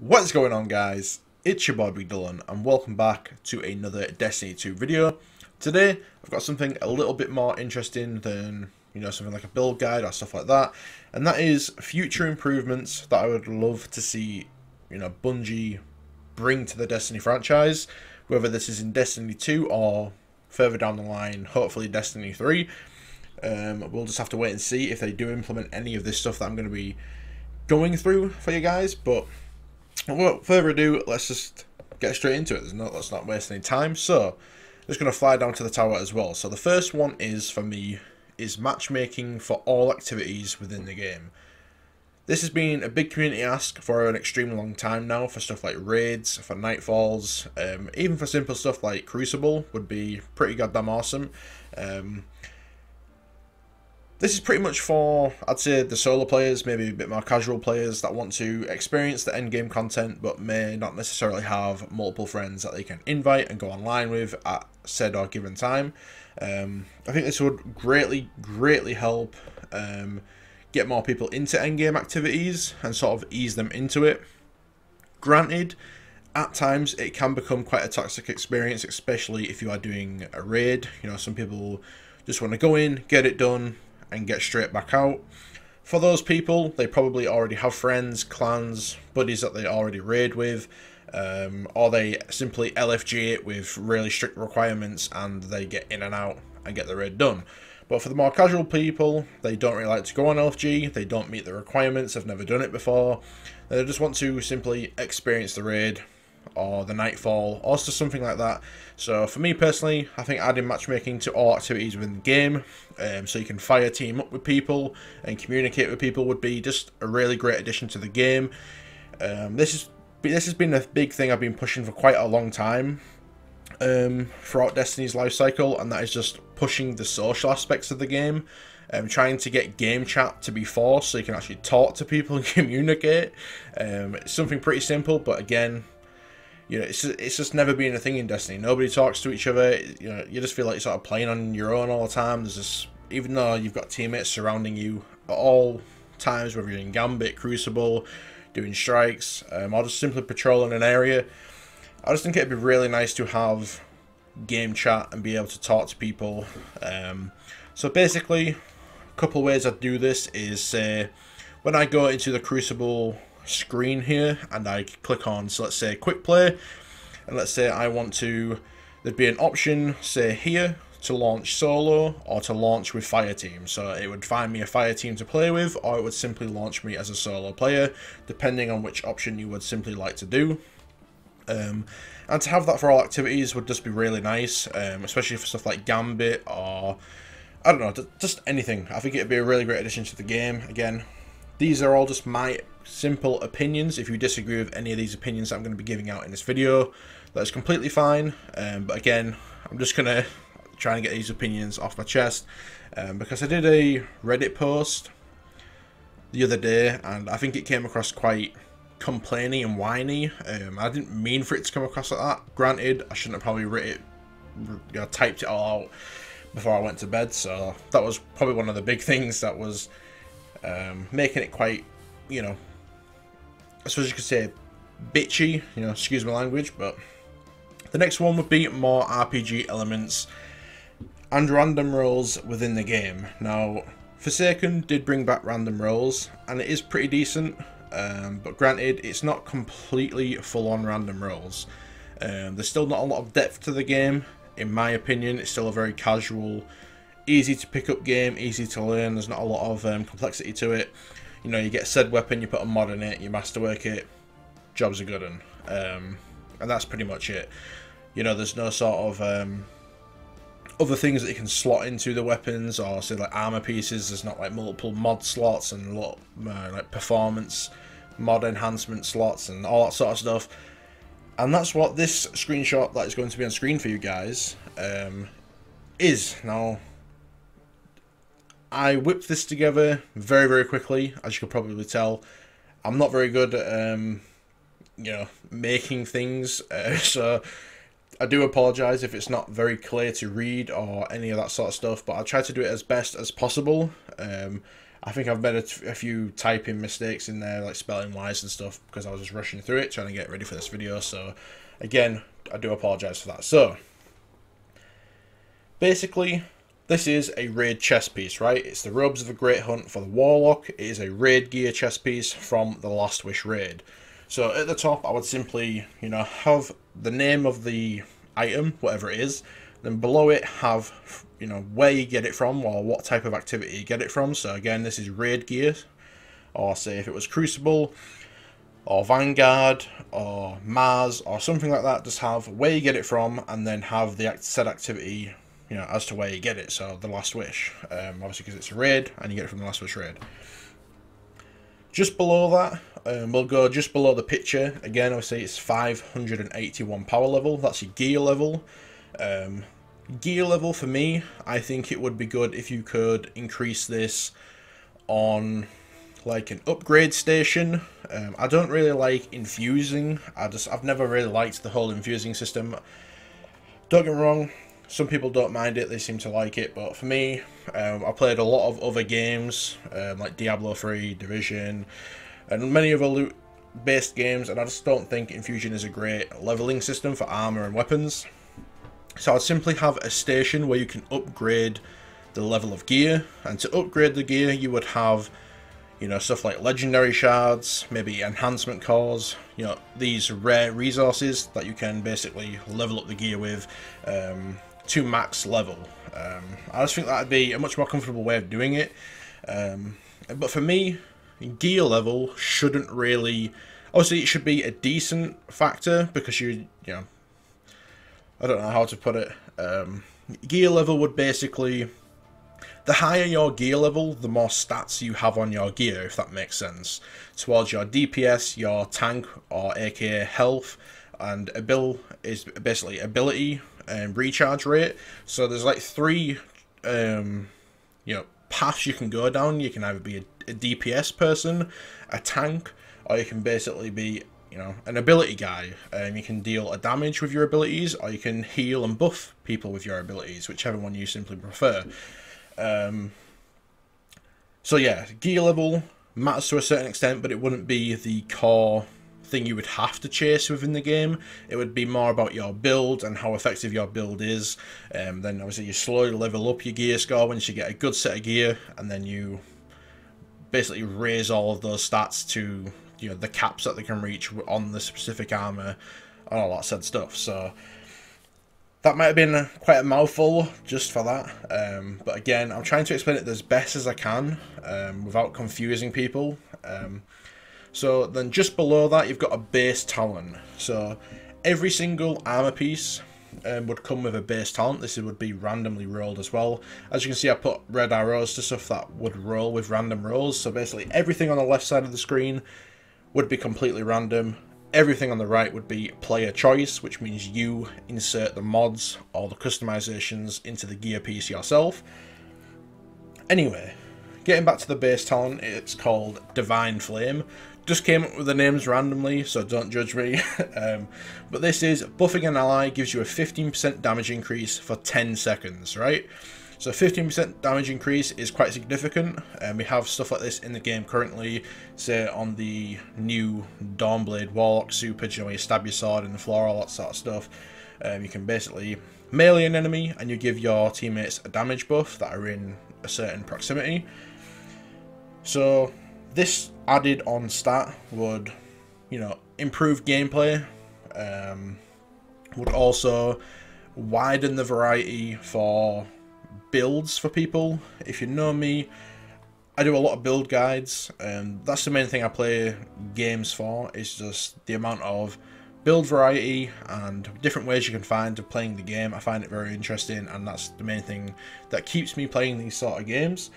What's going on, guys? It's your boy Dyllan and welcome back to another Destiny 2 video. Today I've got something a little bit more interesting than, something like a build guide or stuff like that, and that is future improvements that I would love to see, Bungie bring to the Destiny franchise, whether this is in Destiny 2 or further down the line, hopefully Destiny 3. We'll just have to wait and see if they do implement any of this stuff that I'm going to be going through for you guys, but without further ado, let's just get straight into it. Let's not waste any time. So, I'm just going to fly down to the tower as well. So the first one is, for me, is matchmaking for all activities within the game. This has been a big community ask for an extremely long time now, for stuff like raids, for nightfalls, even for simple stuff like Crucible would be pretty goddamn awesome. This is pretty much for, I'd say, the solo players, maybe a bit more casual players that want to experience the endgame content but may not necessarily have multiple friends that they can invite and go online with at said or given time. I think this would greatly help get more people into endgame activities and sort of ease them into it. Granted, at times it can become quite a toxic experience, especially if you are doing a raid. Some people just want to go in, get it done, and get straight back out. For those people, they probably already have friends, clans, buddies that they already raid with, or they simply LFG it with really strict requirements and they get in and out and get the raid done. But for the more casual people, they don't really like to go on LFG, they don't meet the requirements, they've never done it before, they just want to simply experience the raid or the nightfall or just something like that. So for me personally, I think adding matchmaking to all activities within the game, so you can fire team up with people and communicate with people, would be just a really great addition to the game. This has been a big thing I've been pushing for quite a long time throughout Destiny's life cycle, and that is just pushing the social aspects of the game. Trying to get game chat to be forced so you can actually talk to people and communicate. It's something pretty simple, but again, it's just never been a thing in Destiny. Nobody talks to each other. You just feel like you're sort of playing on your own all the time. There's this, even though you've got teammates surrounding you at all times, whether you're in Gambit, Crucible, doing strikes, or just simply patrolling an area, I just think it'd be really nice to have game chat and be able to talk to people. So basically, a couple ways I do this is, say, when I go into the Crucible screen here and I click on, so let's say quick play, and let's say I want to, there'd be an option, say here, to launch solo or to launch with fire team. So it would find me a fire team to play with, or it would simply launch me as a solo player, depending on which option you would simply like to do. And to have that for all activities would just be really nice, especially for stuff like Gambit or, I don't know, just anything. I think it'd be a really great addition to the game. Again, these are all just my simple opinions. If you disagree with any of these opinions that I'm going to be giving out in this video, that's completely fine. But again, I'm just going to try and get these opinions off my chest, because I did a Reddit post the other day and I think it came across quite complaining and whiny. I didn't mean for it to come across like that. Granted, I shouldn't have probably typed it all out before I went to bed, so that was probably one of the big things that was making it quite, I suppose you could say bitchy, excuse my language. But the next one would be more RPG elements and random rolls within the game. Now, Forsaken did bring back random rolls and it is pretty decent, but granted, it's not completely full-on random rolls. There's still not a lot of depth to the game, in my opinion. It's still a very casual, easy to pick up game, easy to learn. There's not a lot of complexity to it. You get said weapon, you put a mod in it, you masterwork it, jobs are good, and that's pretty much it. There's no sort of other things that you can slot into the weapons, or say like armor pieces. There's not like multiple mod slots and a lot like performance mod enhancement slots and all that sort of stuff. And that's what this screenshot that is going to be on screen for you guys is. Now, I whipped this together very quickly, as you could probably tell. I'm not very good at making things, so I do apologise if it's not very clear to read or any of that sort of stuff, but I'll try to do it as best as possible. I think I've made a few typing mistakes in there, like spelling wise and stuff, because I was just rushing through it, trying to get ready for this video. So, again, I do apologise for that. So, basically, this is a raid chest piece, right? It's the Robes of a Great Hunt for the Warlock. It is a raid gear chest piece from the Last Wish raid. So, at the top, I would simply, you know, have the name of the item, whatever it is. Then below it have, you know, where you get it from or what type of activity you get it from. So again, this is raid gear, or say if it was Crucible or Vanguard or Mars or something like that, just have where you get it from and then have the said activity, you know, as to where you get it. So the Last Wish, obviously because it's a raid and you get it from the Last Wish raid. Just below that, we'll go just below the picture. Again, obviously it's 581 power level. That's your gear level. Gear level for me, I think it would be good if you could increase this on like an upgrade station. I don't really like infusing. I've never really liked the whole infusing system. Don't get me wrong, some people don't mind it, they seem to like it, but for me, I played a lot of other games like Diablo 3, Division, and many other loot based games, and I just don't think infusion is a great leveling system for armor and weapons. So I'd simply have a station where you can upgrade the level of gear, and to upgrade the gear you would have, you know, stuff like legendary shards, maybe enhancement cores, you know, these rare resources that you can basically level up the gear with to max level. I just think that'd be a much more comfortable way of doing it. But for me, gear level shouldn't really, obviously it should be a decent factor because you know, I don't know how to put it. Gear level would basically, the higher your gear level, the more stats you have on your gear, if that makes sense. Towards your DPS, your tank, or aka health, and is basically ability and recharge rate. So there's like three, you know, paths you can go down. You can either be a DPS person, a tank, or you can basically be, you know, an ability guy. You can deal a damage with your abilities, or you can heal and buff people with your abilities, whichever one you simply prefer. So yeah, gear level matters to a certain extent, but it wouldn't be the core thing you would have to chase within the game. It would be more about your build and how effective your build is. Then obviously you slowly level up your gear score once you get a good set of gear, and then you basically raise all of those stats to, you know, the caps that they can reach on the specific armor and all that said stuff. So that might have been quite a mouthful just for that, but again, I'm trying to explain it as best as I can without confusing people. So then just below that you've got a base talent. So every single armor piece would come with a base talent. This would be randomly rolled as well. As you can see, I put red arrows to stuff that would roll with random rolls. So basically everything on the left side of the screen would be completely random. Everything on the right would be player choice, which means you insert the mods or the customizations into the gear piece yourself. Anyway, getting back to the base talent, it's called Divine Flame. Just came up with the names randomly, so don't judge me. But this is buffing an ally gives you a 15% damage increase for 10 seconds, right? So 15% damage increase is quite significant, and we have stuff like this in the game currently, say on the new Dawnblade Warlock super, you know, where you stab your sword in the floor, all that sort of stuff. You can basically melee an enemy and you give your teammates a damage buff that are in a certain proximity. So this added on stat would, you know, improve gameplay, would also widen the variety for builds for people. If you know me, I do a lot of build guides, and that's the main thing I play games for, is just the amount of build variety and different ways you can find of playing the game. I find it very interesting, and that's the main thing that keeps me playing these sort of games.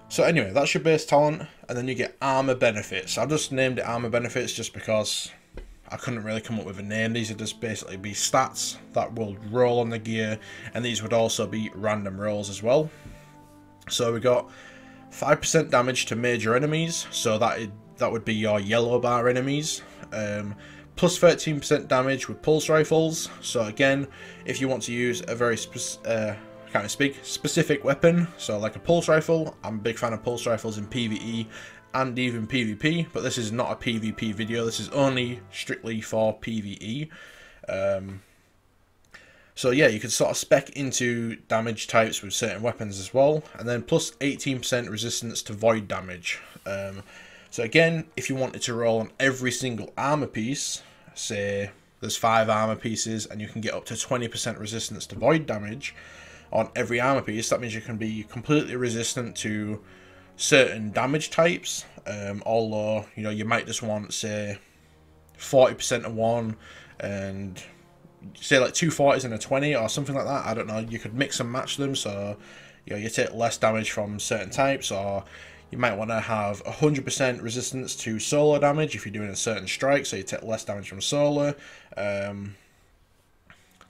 So anyway, that's your base talent, and then you get armor benefits. I just named it armor benefits just because I couldn't really come up with a name. These would just basically be stats that will roll on the gear, and these would also be random rolls as well. So we got 5% damage to major enemies, so that would be your yellow bar enemies. Plus 13% damage with pulse rifles. So again, if you want to use a very kind can't even speak, specific weapon. So like a pulse rifle, I'm a big fan of pulse rifles in PvE and even PvP, but this is not a PvP video, this is only strictly for PvE. So yeah, you can sort of spec into damage types with certain weapons as well, and then plus 18% resistance to void damage. So again, if you wanted to roll on every single armor piece, say there's 5 armor pieces and you can get up to 20% resistance to void damage on every armor piece, that means you can be completely resistant to certain damage types, although, you know, you might just want, say, 40% of one, and say like 2 40s and a 20 or something like that. I don't know, you could mix and match them, so, you know, you take less damage from certain types, or you might want to have 100% resistance to solar damage if you're doing a certain strike, so you take less damage from solar.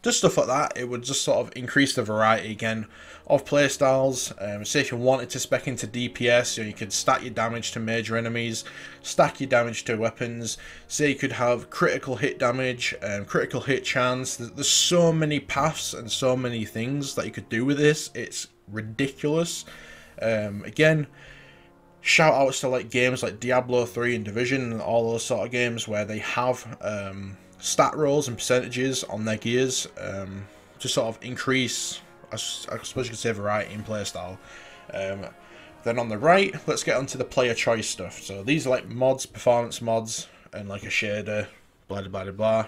Just stuff like that. It would just sort of increase the variety again of playstyles. Say if you wanted to spec into DPS, you know, you could stack your damage to major enemies, stack your damage to weapons. Say you could have critical hit damage, critical hit chance. There's so many paths and so many things that you could do with this. It's ridiculous. Again, shout outs to like games like Diablo 3 and Division and all those sort of games where they have stat rolls and percentages on their gears to sort of increase, I suppose you could say, variety in playstyle. Then on the right, let's get onto the player choice stuff. So these are like mods, performance mods, and like a shader, blah blah blah blah.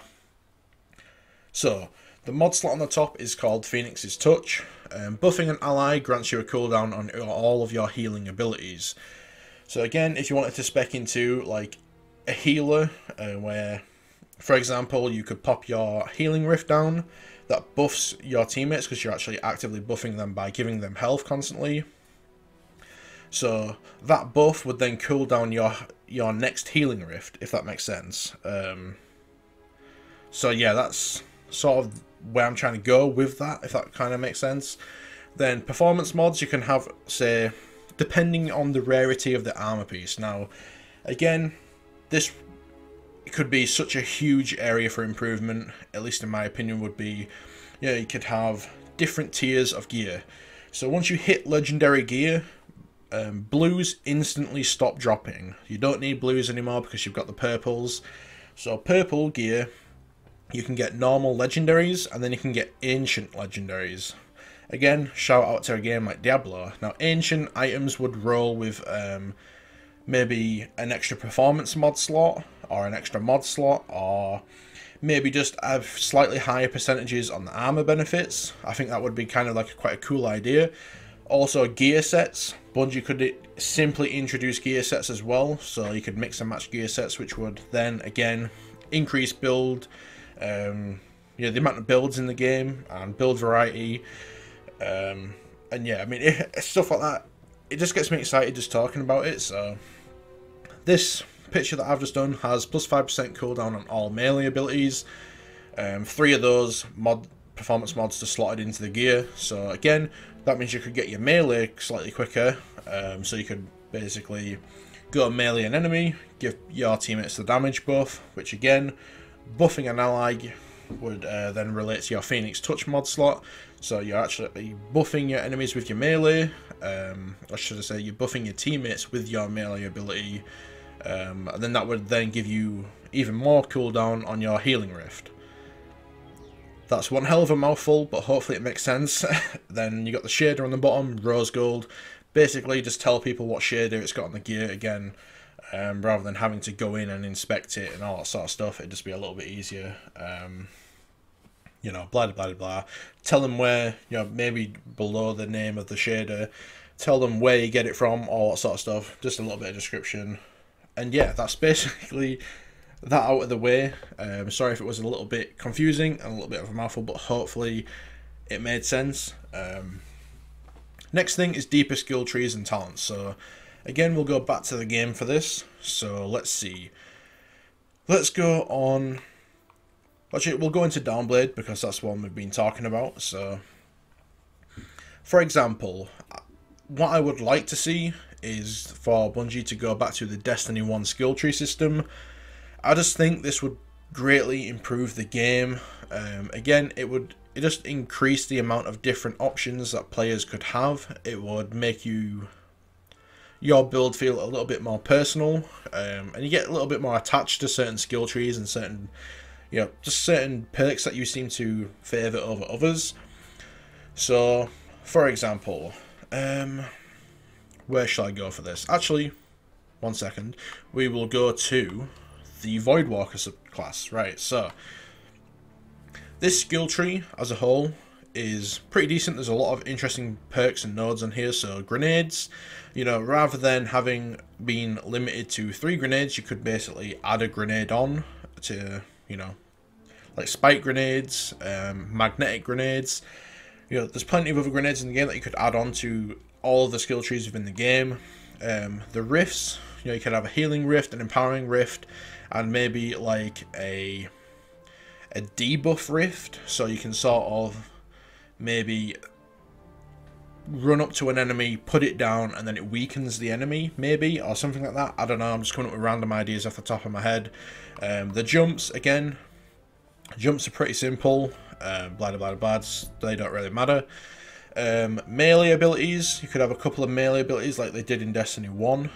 So the mod slot on the top is called Phoenix's Touch. Buffing an ally grants you a cooldown on all of your healing abilities. So again, if you wanted to spec into like a healer, where, for example, you could pop your healing rift down, that buffs your teammates because you're actually actively buffing them by giving them health constantly. So that buff would then cool down your next healing rift, if that makes sense. So yeah, that's sort of where I'm trying to go with that, if that kind of makes sense. Then performance mods you can have, say, depending on the rarity of the armor piece. Now, again, this could be such a huge area for improvement, at least in my opinion, would be, you know, you could have different tiers of gear. So once you hit legendary gear, blues instantly stop dropping. You don't need blues anymore because you've got the purples. So purple gear, you can get normal legendaries, and then you can get ancient legendaries. Again, shout out to a game like Diablo. Now, ancient items would roll with maybe an extra performance mod slot, or an extra mod slot, or maybe just have slightly higher percentages on the armor benefits. I think that would be kind of like quite a cool idea. Also, gear sets. Bungie could simply introduce gear sets as well, so you could mix and match gear sets, which would then, again, increase build, you know, the amount of builds in the game and build variety. And yeah, I mean, stuff like that, it just gets me excited just talking about it. So this picture that I've just done has plus 5% cooldown on all melee abilities. 3 of those performance mods just slotted into the gear. So again, that means you could get your melee slightly quicker. So you could basically go melee an enemy, give your teammates the damage buff, which again, buffing an ally would then relate to your Phoenix Touch mod slot. So you're actually buffing your enemies with your melee, or should I say, you're buffing your teammates with your melee ability, and then that would then give you even more cooldown on your healing rift. That's one hell of a mouthful, but hopefully it makes sense. Then you got the shader on the bottom, rose gold. Basically, just tell people what shader it's got on the gear again, rather than having to go in and inspect it and all that sort of stuff. It'd just be a little bit easier. You know, blah blah blah. Tell them where, you know, maybe below the name of the shader, tell them where you get it from, all that sort of stuff. Just a little bit of description, and yeah, that's basically that out of the way. Sorry if it was a little bit confusing and a little bit of a mouthful, but hopefully it made sense. Next thing is deeper skill trees and talents. So again, we'll go back to the game for this. So let's see. Let's go on. Actually, we'll go into Downblade because that's one we've been talking about. So, for example, what I would like to see is for Bungie to go back to the Destiny 1 skill tree system. I just think this would greatly improve the game. Again, it would it just increased the amount of different options that players could have. It would make your build feel a little bit more personal, and you get a little bit more attached to certain skill trees and certain, just certain perks that you seem to favour over others. So, for example, where shall I go for this? Actually, one second. We will go to the Voidwalker subclass. Right, so this skill tree as a whole is pretty decent. There's a lot of interesting perks and nodes on here. So grenades, rather than having been limited to 3 grenades, you could basically add a grenade on to, like spike grenades, magnetic grenades. There's plenty of other grenades in the game that you could add on to all of the skill trees within the game. The rifts, you could have a healing rift, an empowering rift, and maybe like a debuff rift, so you can sort of maybe run up to an enemy, put it down, and then it weakens the enemy, maybe, or something like that. I don't know, I'm just coming up with random ideas off the top of my head. The jumps, again, jumps are pretty simple, blah blah blah, they don't really matter. Melee abilities, you could have a couple of melee abilities like they did in Destiny 1,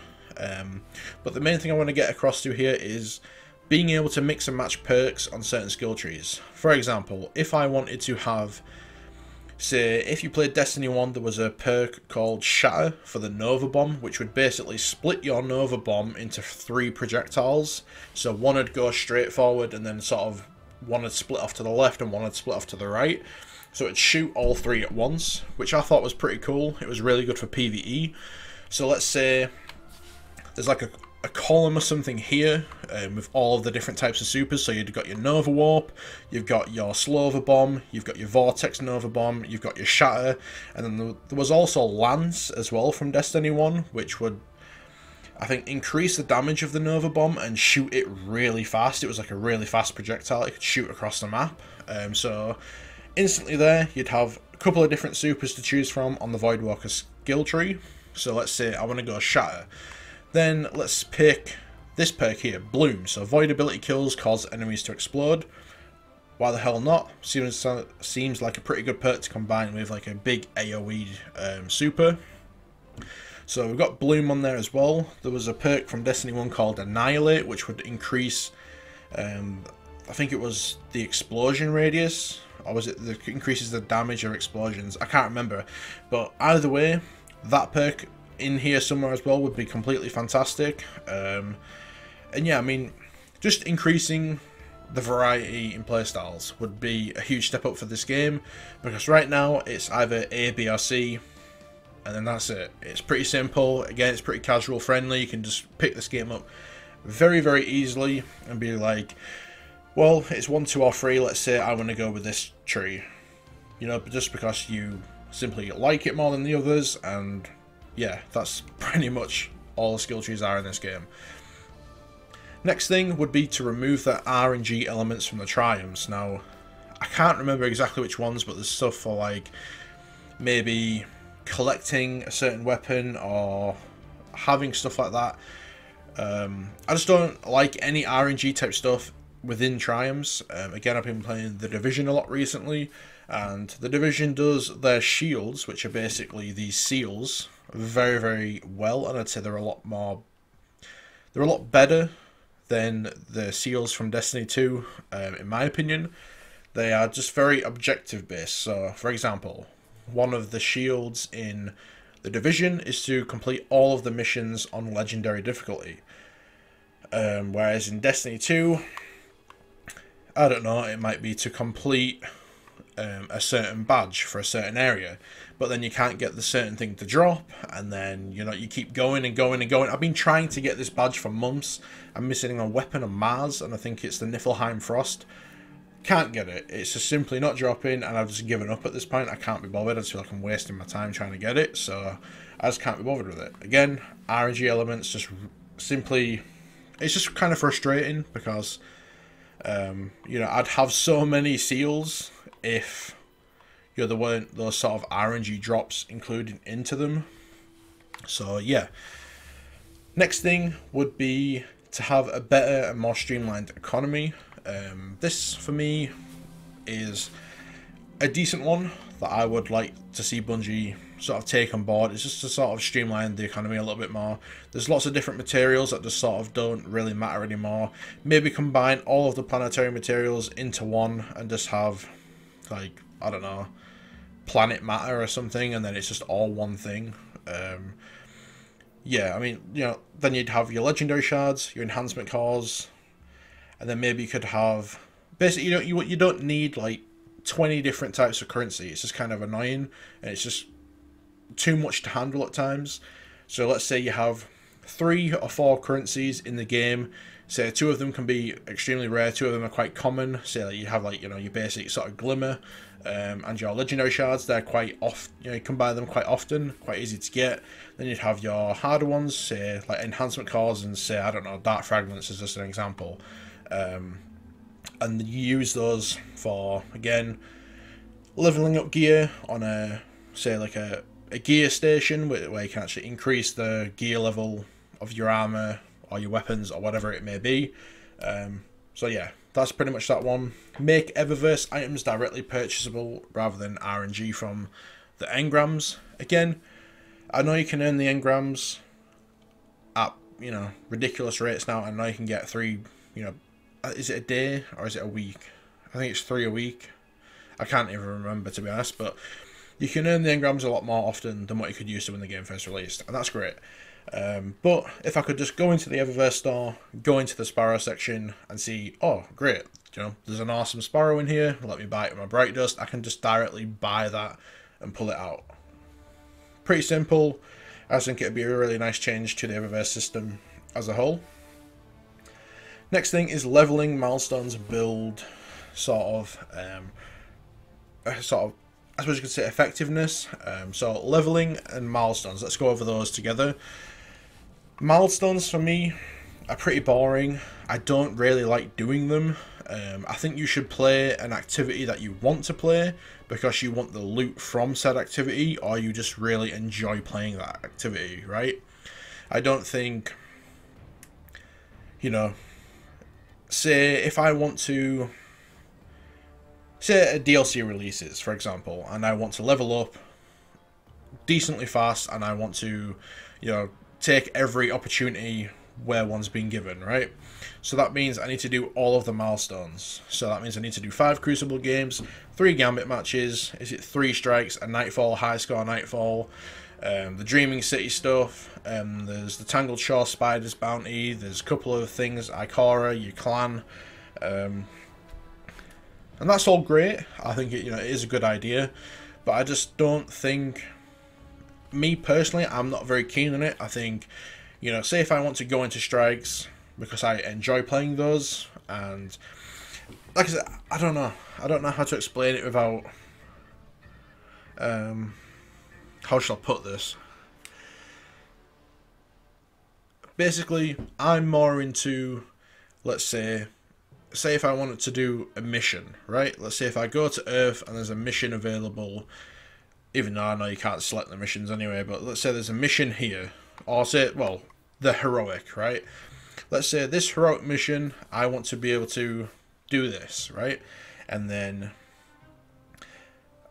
but the main thing I want to get across to here is being able to mix and match perks on certain skill trees. For example, if I wanted to have, say, if you played Destiny 1, there was a perk called Shatter for the Nova Bomb, which would basically split your Nova Bomb into 3 projectiles. So one would go straight forward, and then sort of one would split off to the left and one would split off to the right. So it'd shoot all 3 at once, which I thought was pretty cool. It was really good for PvE. So let's say there's like a column or something here with all of the different types of supers. So you've got your Nova Warp, you've got your Slover Bomb, you've got your Vortex Nova Bomb, you've got your Shatter, and then there was also Lance as well from Destiny 1, which would, I think, increase the damage of the Nova Bomb and shoot it really fast. It was like a really fast projectile. It could shoot across the map. So instantly there, you'd have a couple of different supers to choose from on the Voidwalker skill tree. So let's say I want to go Shatter. Then let's pick this perk here, Bloom. So void ability kills cause enemies to explode. Why the hell not? Seems like a pretty good perk to combine with like a big AoE super. So we've got Bloom on there as well. There was a perk from Destiny 1 called Annihilate, which would increase, I think it was the explosion radius, or was it that increases the damage of explosions? I can't remember. But either way, that perk in here somewhere as well would be completely fantastic. And yeah, I mean, just increasing the variety in playstyles would be a huge step up for this game, because right now it's either A, B or C, and then that's it. It's pretty simple. Again, it's pretty casual friendly. You can just pick this game up very, very easily and be like, well, it's 1, 2 or 3, let's say I want to go with this tree, just because you simply like it more than the others. And yeah, that's pretty much all the skill trees are in this game. Next thing would be to remove the RNG elements from the triumphs. Now, I can't remember exactly which ones, but there's stuff for like maybe collecting a certain weapon or having stuff like that. I just don't like any RNG type stuff within triumphs. Again, I've been playing The Division a lot recently, and The Division does their shields, which are basically these seals, very, very well, and I'd say they're a lot better than the seals from Destiny 2, in my opinion. They are just very objective based. So, for example, one of the shields in The Division is to complete all of the missions on Legendary difficulty. Whereas in Destiny 2, I don't know, it might be to complete a certain badge for a certain area, but then you can't get the certain thing to drop, and then you keep going and going and going. I've been trying to get this badge for months. I'm missing a weapon on Mars, and I think it's the Niflheim Frost. Can't get it. It's just simply not dropping, and I've just given up at this point. I can't be bothered. I just feel like I'm wasting my time trying to get it, so I just can't be bothered with it. Again, RNG elements just simply, it's just kind of frustrating, because I'd have so many seals if there weren't those sort of RNG drops included into them. So yeah. Next thing would be to have a better and more streamlined economy. This for me is A decent one that I would like to see Bungie sort of take on board is just to sort of streamline the economy a little bit more. There's lots of different materials that just sort of don't really matter anymore. Maybe combine all of the planetary materials into one and just have, like, I don't know, planet matter or something, and then it's just all one thing. Yeah, I mean, you know, then you'd have your legendary shards, your enhancement cores, and then maybe you could have, basically, you don't need like 20 different types of currency. It's just kind of annoying, and it's just too much to handle at times. So let's say you have 3 or 4 currencies in the game. Say 2 of them can be extremely rare, 2 of them are quite common. Say that you have, like, you know, your basic sort of glimmer, and your legendary shards. They're quite off, you know, you can buy them quite often, quite easy to get. Then you'd have your harder ones, say like enhancement cores, and say, I don't know, dark fragments is just an example. And you use those for, again, leveling up gear on a, say, like a gear station where you can actually increase the gear level of your armor or your weapons or whatever it may be. So yeah, that's pretty much that one. Make Eververse items directly purchasable rather than RNG from the engrams. Again, I know you can earn the engrams at, you know, ridiculous rates now. I know you can get 3, you know, is it a day or is it a week? I think it's 3 a week. I can't even remember, to be honest, but you can earn the engrams a lot more often than what you could use to when the game first released, and that's great. But if I could just go into the Eververse store, go into the Sparrow section and see, oh great, you know, there's an awesome Sparrow in here, let me buy it with my Bright Dust, I can just directly buy that and pull it out. Pretty simple. I think it'd be a really nice change to the Eververse system as a whole. Next thing is leveling milestones build sort of, I suppose you could say effectiveness. So leveling and milestones, let's go over those together. Milestones for me are pretty boring. I don't really like doing them. I think you should play an activity that you want to play because you want the loot from said activity, or you just really enjoy playing that activity, right? I don't think, you know, say if I want to, say a DLC releases, for example, and I want to level up decently fast, and I want to, you know, take every opportunity where one's been given, right? So that means I need to do all of the milestones. So that means I need to do 5 Crucible games, 3 Gambit matches, is it 3 strikes, a Nightfall, high score Nightfall, the Dreaming City stuff, there's the Tangled Shore Spiders bounty, there's a couple of things, Ikora, your clan, and that's all great. I think it, you know, it is a good idea, but I just don't think, me personally, I'm not very keen on it. I think, you know, say if I want to go into strikes because I enjoy playing those, and like I said, I don't know how to explain it without, how shall I put this? Basically, I'm more into, let's say if I wanted to do a mission, right? Let's say if I go to Earth and there's a mission available, even though I know you can't select the missions anyway, but let's say there's a mission here, or say, well, the heroic, right? Let's say this heroic mission, I want to be able to do this, right? And then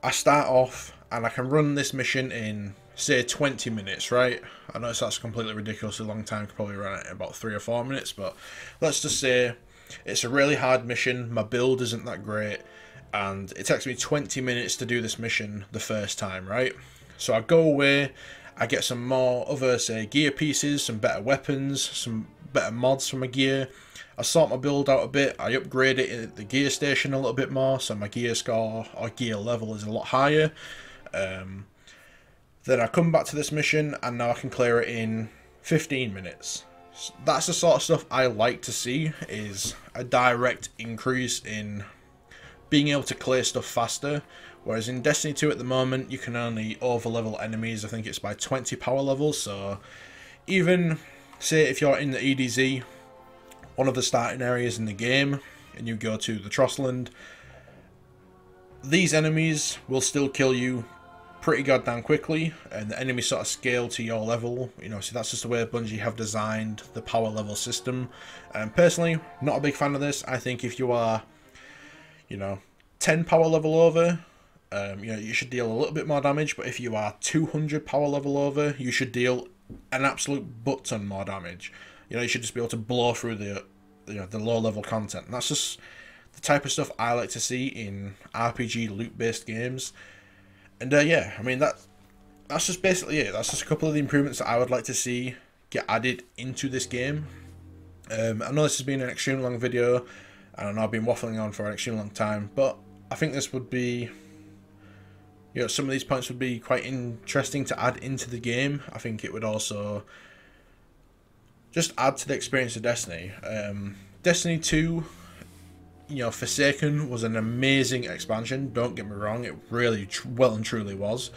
I start off and I can run this mission in, say, 20 minutes, right? I know that's a completely ridiculously long time, could probably run it in about 3 or 4 minutes, but let's just say it's a really hard mission, my build isn't that great, and it takes me 20 minutes to do this mission the first time, right? So I go away, I get some more other, say, gear pieces, some better weapons, some better mods for my gear. I sort my build out a bit, I upgrade it at the gear station a little bit more, so my gear score or gear level is a lot higher. Then I come back to this mission, and now I can clear it in 15 minutes. That's the sort of stuff I like to see, is a direct increase in being able to clear stuff faster. Whereas in Destiny 2 at the moment, you can only over-level enemies, I think it's by 20 power levels, so even, say if you're in the EDZ, one of the starting areas in the game, and you go to the Trossland, these enemies will still kill you pretty goddamn quickly, and the enemies sort of scale to your level, you know, so that's just the way Bungie have designed the power level system. And personally, not a big fan of this. I think if you are, you know, 10 power level over, You know, you should deal a little bit more damage, but if you are 200 power level over, you should deal an absolute butt ton more damage. You know, you should just be able to blow through the, you know, the low level content. And that's just the type of stuff I like to see in RPG loot based games. And yeah, I mean that's just basically it. That's just a couple of the improvements that I would like to see get added into this game. I know this has been an extremely long video, and I know I've been waffling on for an extremely long time, but I think this would be, you know, some of these points would be quite interesting to add into the game. I think it would also just add to the experience of Destiny. Destiny 2, you know, Forsaken was an amazing expansion, don't get me wrong, it really well and truly was.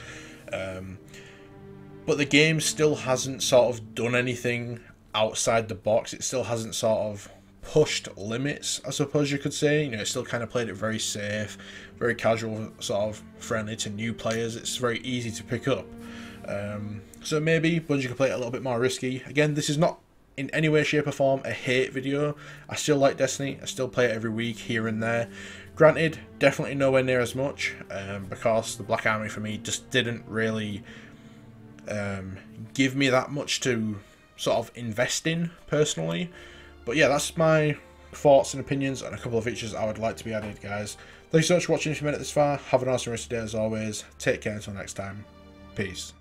But the game still hasn't sort of done anything outside the box. It still hasn't sort of pushed limits, I suppose you could say. You know, it still kind of played it very safe, very casual, sort of friendly to new players. It's very easy to pick up. So maybe Bungie could play it a little bit more risky. Again, this is not in any way, shape or form a hate video. I still like Destiny. I still play it every week here and there. Granted, definitely nowhere near as much, because the Black Army for me just didn't really give me that much to sort of invest in personally. But yeah, that's my thoughts and opinions on a couple of features I would like to be added, guys. Thanks so much for watching. If you made it this far, have a nice rest of the day as always. Take care until next time. Peace.